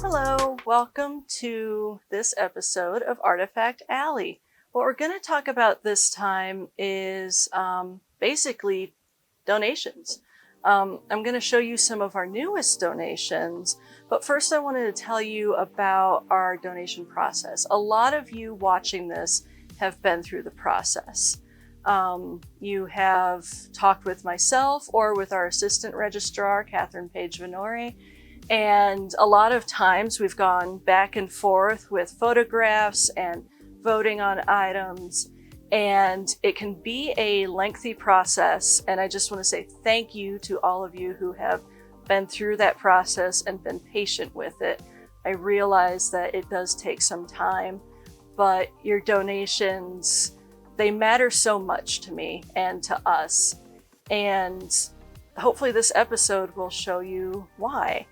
Hello, welcome to this episode of Artifact Alley. What we're going to talk about this time is basically donations. I'm going to show you some of our newest donations, but first I wanted to tell you about our donation process. A lot of you watching this have been through the process. You have talked with myself or with our assistant registrar, Catherine Page-Venore, and a lot of times we've gone back and forth with photographs and voting on items, and it can be a lengthy process. And I just want to say thank you to all of you who have been through that process and been patient with it. I realize that it does take some time, but your donations, they matter so much to me and to us. And hopefully this episode will show you why.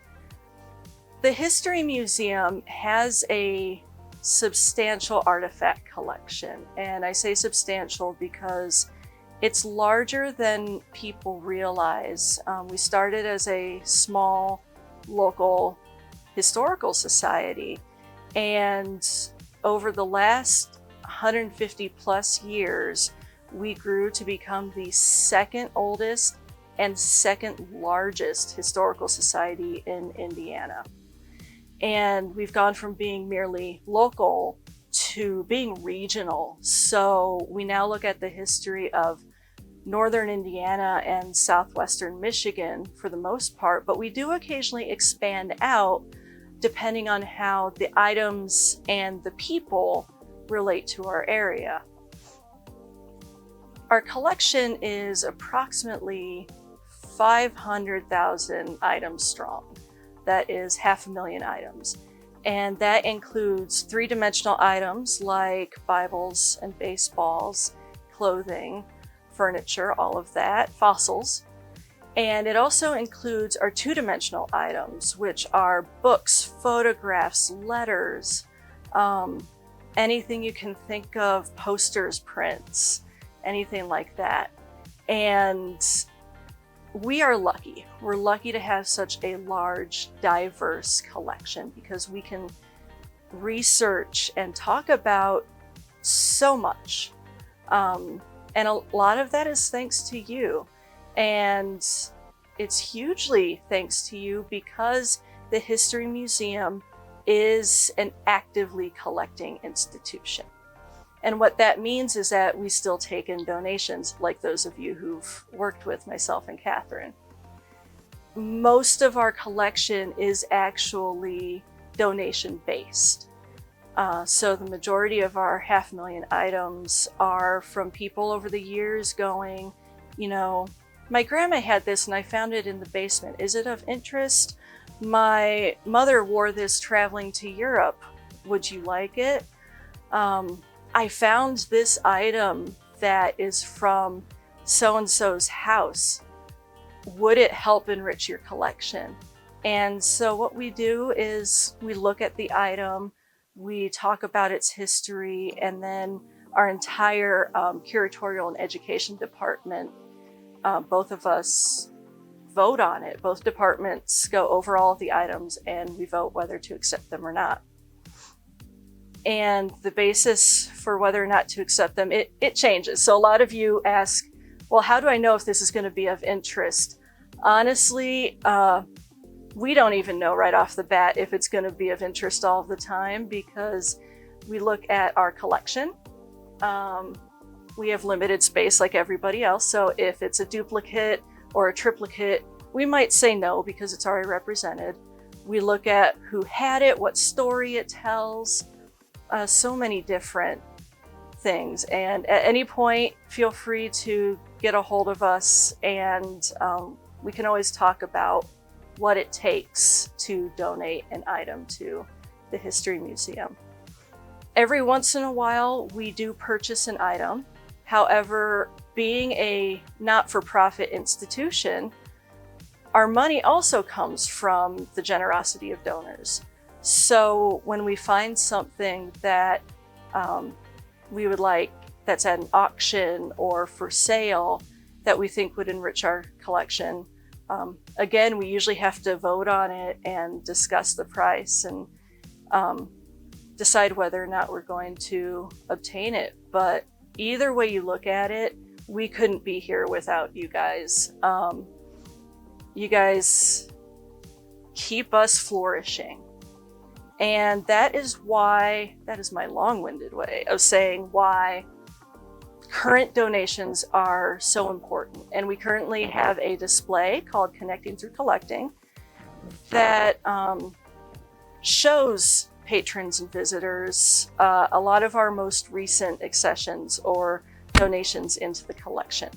The History Museum has a substantial artifact collection, and I say substantial because it's larger than people realize. We started as a small local historical society, and over the last 150 plus years, we grew to become the second oldest and second largest historical society in Indiana. And we've gone from being merely local to being regional. So we now look at the history of northern Indiana and southwestern Michigan for the most part, but we do occasionally expand out depending on how the items and the people relate to our area. Our collection is approximately 500,000 items strong. That is 500,000 items. And that includes three-dimensional items like Bibles and baseballs, clothing, furniture, all of that, fossils. And it also includes our two-dimensional items, which are books, photographs, letters, anything you can think of, posters, prints, anything like that. And we are lucky. We're lucky to have such a large, diverse collection because we can research and talk about so much. And a lot of that is thanks to you. And it's hugely thanks to you because the History Museum is an actively collecting institution. And what that means is that we still take in donations, like those of you who've worked with myself and Catherine. Most of our collection is actually donation-based. So the majority of our 500,000 items are from people over the years going, you know, my grandma had this and I found it in the basement. Is it of interest? My mother wore this traveling to Europe. Would you like it? I found this item that is from so-and-so's house. Would it help enrich your collection? And so what we do is we look at the item, we talk about its history, and then our entire curatorial and education department, both of us vote on it. Both departments go over all of the items and we vote whether to accept them or not. And the basis for whether or not to accept them, it changes. So a lot of you ask, well, how do I know if this is going to be of interest? Honestly, we don't even know right off the bat if it's going to be of interest all the time because we look at our collection. We have limited space like everybody else. So if it's a duplicate or a triplicate, we might say no because it's already represented. We look at who had it, what story it tells. So many different things, and at any point feel free to get a hold of us, and we can always talk about what it takes to donate an item to the History Museum. Every once in a while we do purchase an item. However, being a not-for-profit institution, our money also comes from the generosity of donors. So when we find something that we would like that's at an auction or for sale that we think would enrich our collection, Again, we usually have to vote on it and discuss the price and decide whether or not we're going to obtain it. But either way you look at it, we couldn't be here without you guys. You guys keep us flourishing. And that is my long-winded way of saying why current donations are so important. And we currently have a display called Connecting Through Collecting that shows patrons and visitors a lot of our most recent accessions or donations into the collection.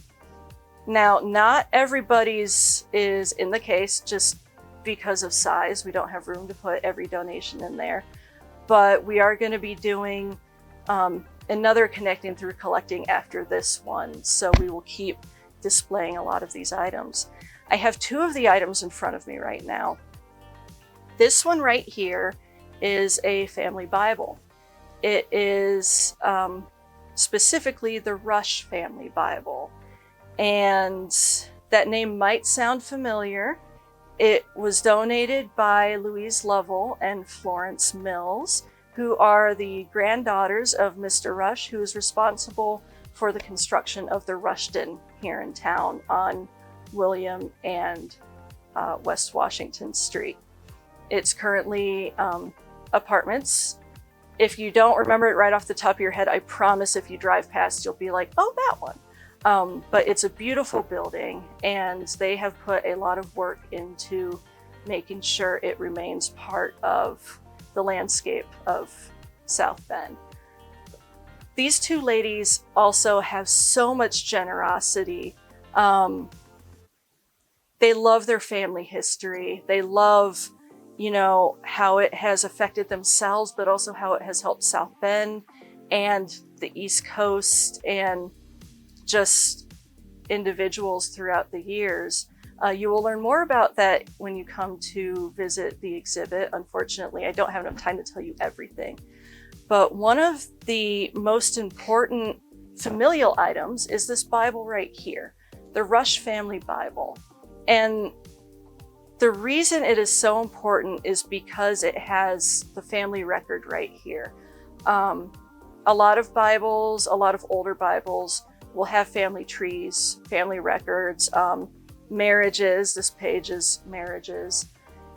Now, not everybody's is in the case just because of size. We don't have room to put every donation in there, but we are going to be doing another Connecting Through Collecting after this one, so we will keep displaying a lot of these items. I have two of the items in front of me right now. This one right here is a family Bible. It is specifically the Rush family Bible, and that name might sound familiar. It was donated by Louise Lovell and Florence Mills, who are the granddaughters of Mr. Rush, who is responsible for the construction of the Rushton here in town on William and West Washington Street. It's currently apartments. If you don't remember it right off the top of your head, I promise if you drive past, you'll be like, oh, that one. But it's a beautiful building, and they have put a lot of work into making sure it remains part of the landscape of South Bend. These two ladies also have so much generosity. They love their family history. They love, how it has affected themselves, but also how it has helped South Bend and the East Coast and just individuals throughout the years. You will learn more about that when you come to visit the exhibit. Unfortunately, I don't have enough time to tell you everything. But one of the most important familial items is this Bible right here, the Rush Family Bible. And the reason it is so important is because it has the family record right here. A lot of Bibles, a lot of older Bibles, will have family trees, family records, marriages. This page is marriages.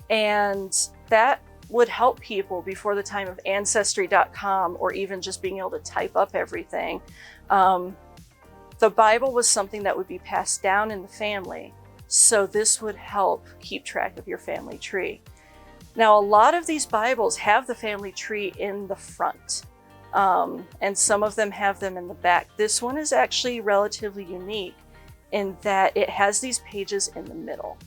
And that would help people before the time of Ancestry.com or even just being able to type up everything. The Bible was something that would be passed down in the family. So this would help keep track of your family tree. Now, a lot of these Bibles have the family tree in the front. And some of them have them in the back. This one is actually relatively unique in that it has these pages in the middle.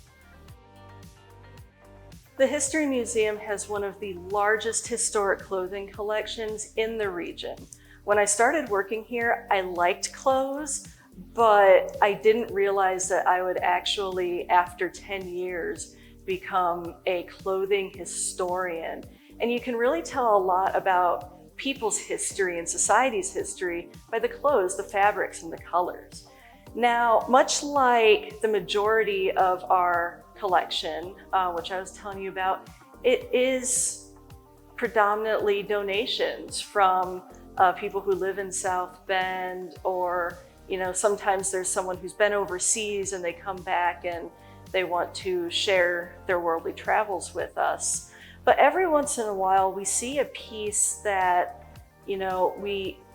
The History Museum has one of the largest historic clothing collections in the region. When I started working here, I liked clothes, but I didn't realize that I would actually, after 10 years, become a clothing historian. And you can really tell a lot about people's history and society's history by the clothes, the fabrics, and the colors. Now, much like the majority of our collection, which I was telling you about, it is predominantly donations from people who live in South Bend, or sometimes there's someone who's been overseas and they come back and they want to share their worldly travels with us. But every once in a while, we see a piece that,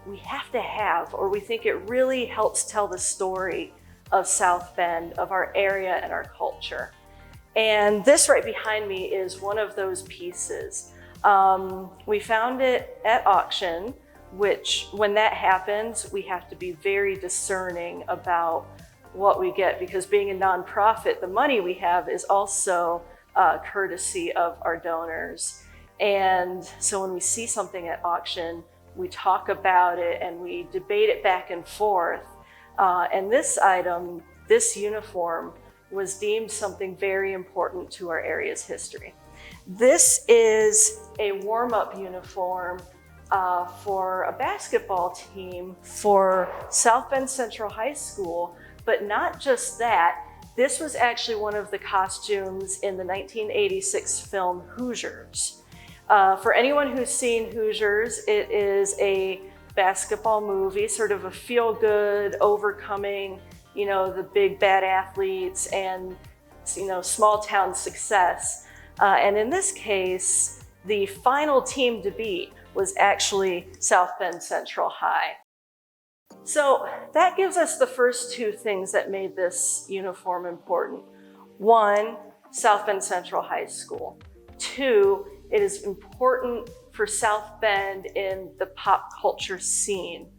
we have to have, or we think it really helps tell the story of South Bend, of our area and our culture. And this right behind me is one of those pieces. We found it at auction, which when that happens, we have to be very discerning about what we get, because being a nonprofit, the money we have is also courtesy of our donors. And so when we see something at auction, we talk about it and we debate it back and forth. And this item, this uniform, was deemed something very important to our area's history. This is a warm-up uniform for a basketball team for South Bend Central High School, but not just that. This was actually one of the costumes in the 1986 film Hoosiers. For anyone who's seen Hoosiers, it is a basketball movie, sort of a feel-good, overcoming, the big bad athletes and, small town success. And in this case, the final team to beat was actually South Bend Central High. So that gives us the first two things that made this uniform important. One, South Bend Central High School. Two, it is important for South Bend in the pop culture scene.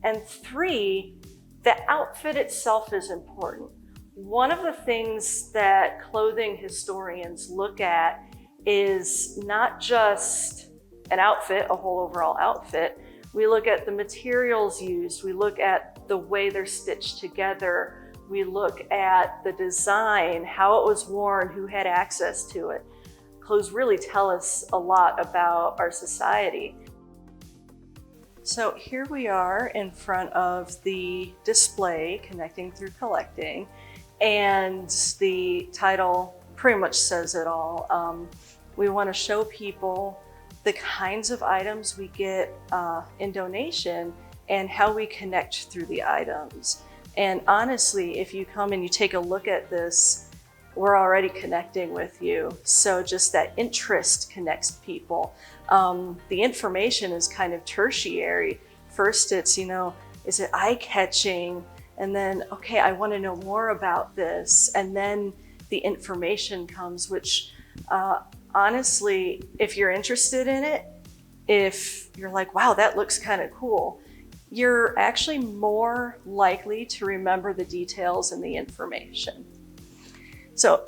And three, the outfit itself is important. One of the things that clothing historians look at is not just an outfit, a whole overall outfit. We look at the materials used, we look at the way they're stitched together, we look at the design, how it was worn, who had access to it. Clothes really tell us a lot about our society. So here we are in front of the display, Connecting Through Collecting, and the title pretty much says it all. We want to show people the kinds of items we get in donation and how we connect through the items. And honestly, if you come and you take a look at this, we're already connecting with you. So just that interest connects people. The information is kind of tertiary. First it's, is it eye-catching? And then, okay, I want to know more about this. And then the information comes, which honestly, if you're interested in it, if you're like, wow, that looks kind of cool, you're actually more likely to remember the details and the information. So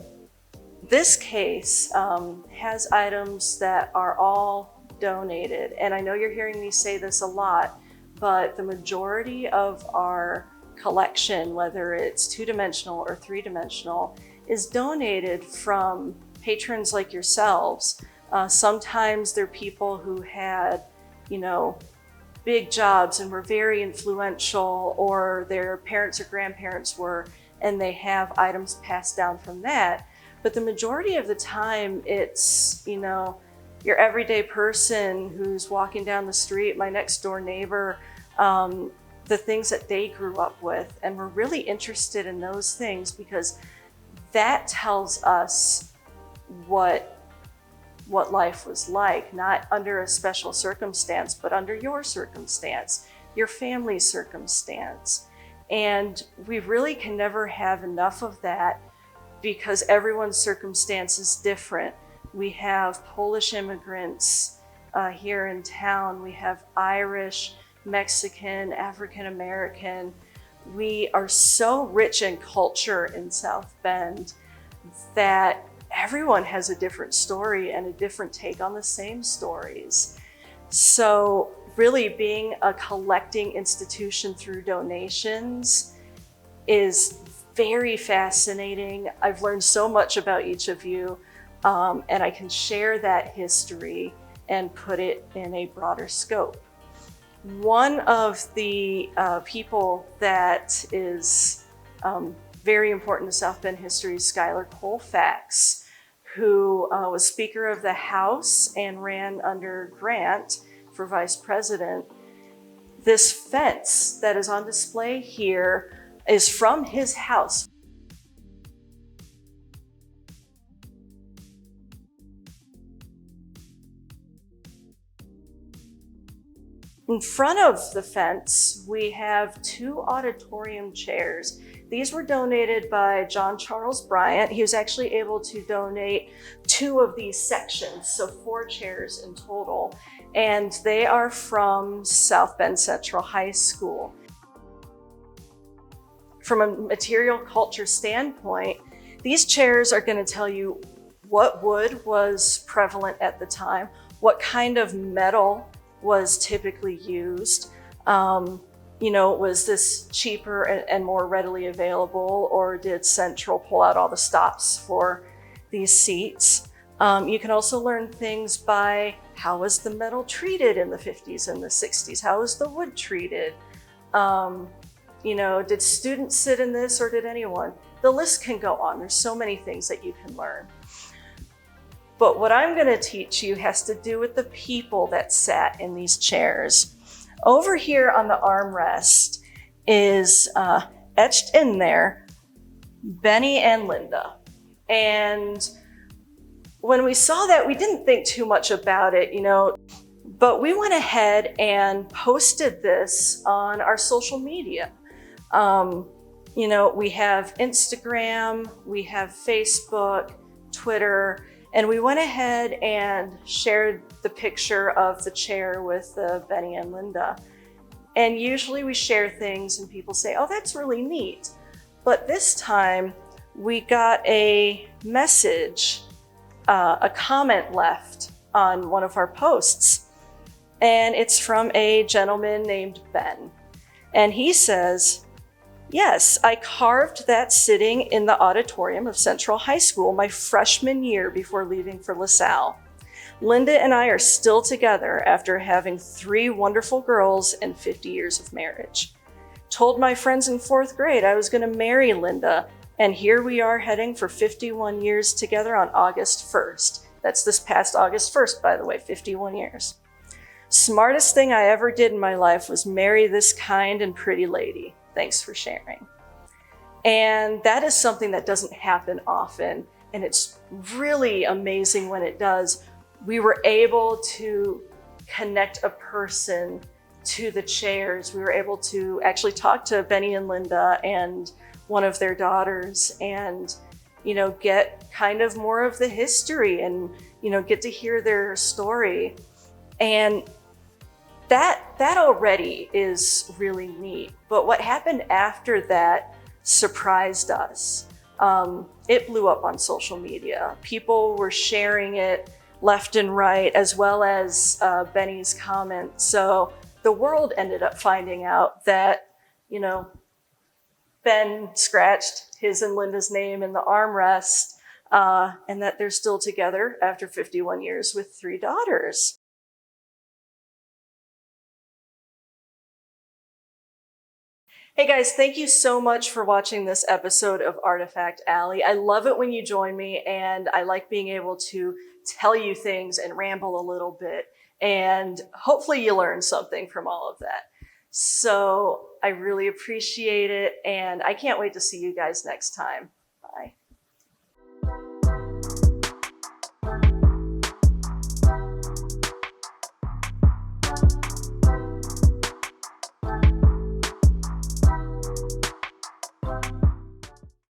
this case has items that are all donated. And I know you're hearing me say this a lot, but the majority of our collection, whether it's two-dimensional or three-dimensional, is donated from patrons like yourselves. Sometimes they're people who had, big jobs and were very influential, or their parents or grandparents were, and they have items passed down from that. But the majority of the time, it's, your everyday person who's walking down the street, my next door neighbor, the things that they grew up with. And we're really interested in those things because that tells us what life was like, not under a special circumstance, but under your circumstance, your family's circumstance. And we really can never have enough of that because everyone's circumstance is different. We have Polish immigrants here in town. We have Irish, Mexican, African American. We are so rich in culture in South Bend that everyone has a different story and a different take on the same stories. So really being a collecting institution through donations is very fascinating. I've learned so much about each of you, and I can share that history and put it in a broader scope. One of the people that is very important to South Bend history is Schuyler Colfax, who was Speaker of the House and ran under Grant for Vice President. This fence that is on display here is from his house. In front of the fence, we have two auditorium chairs. These were donated by John Charles Bryant. He was actually able to donate 2 of these sections, so 4 chairs in total. And they are from South Bend Central High School. From a material culture standpoint, these chairs are going to tell you what wood was prevalent at the time, what kind of metal was typically used. Was this cheaper and more readily available, or did Central pull out all the stops for these seats? You can also learn things by how was the metal treated in the 50s and the 60s? How was the wood treated? Did students sit in this or did anyone? the list can go on. There's so many things that you can learn. But what I'm going to teach you has to do with the people that sat in these chairs. Over here on the armrest is etched in there, Benny and Linda. And when we saw that, we didn't think too much about it, but we went ahead and posted this on our social media. We have Instagram, we have Facebook, Twitter, and we went ahead and shared the picture of the chair with Benny and Linda. And usually we share things and people say, oh, that's really neat. But this time we got a message, a comment left on one of our posts. And it's from a gentleman named Ben. And he says, yes, I carved that sitting in the auditorium of Central High School my freshman year before leaving for LaSalle. Linda and I are still together after having 3 wonderful girls and 50 years of marriage. Told my friends in 4th grade I was going to marry Linda, and here we are heading for 51 years together on August 1st. That's this past August 1st, by the way, 51 years. Smartest thing I ever did in my life was marry this kind and pretty lady. Thanks for sharing. And that is something that doesn't happen often, and it's really amazing when it does. We were able to connect a person to the chairs. We were able to actually talk to Benny and Linda and one of their daughters and, get kind of more of the history and, get to hear their story. And that already is really neat. But what happened after that surprised us. It blew up on social media. People were sharing it left and right, as well as Benny's comment. So the world ended up finding out that, Ben scratched his and Linda's name in the armrest, and that they're still together after 51 years with 3 daughters. Hey guys, thank you so much for watching this episode of Artifact Alley. I love it when you join me, and I like being able to tell you things and ramble a little bit, and hopefully you learn something from all of that. So I really appreciate it, and I can't wait to see you guys next time. Bye.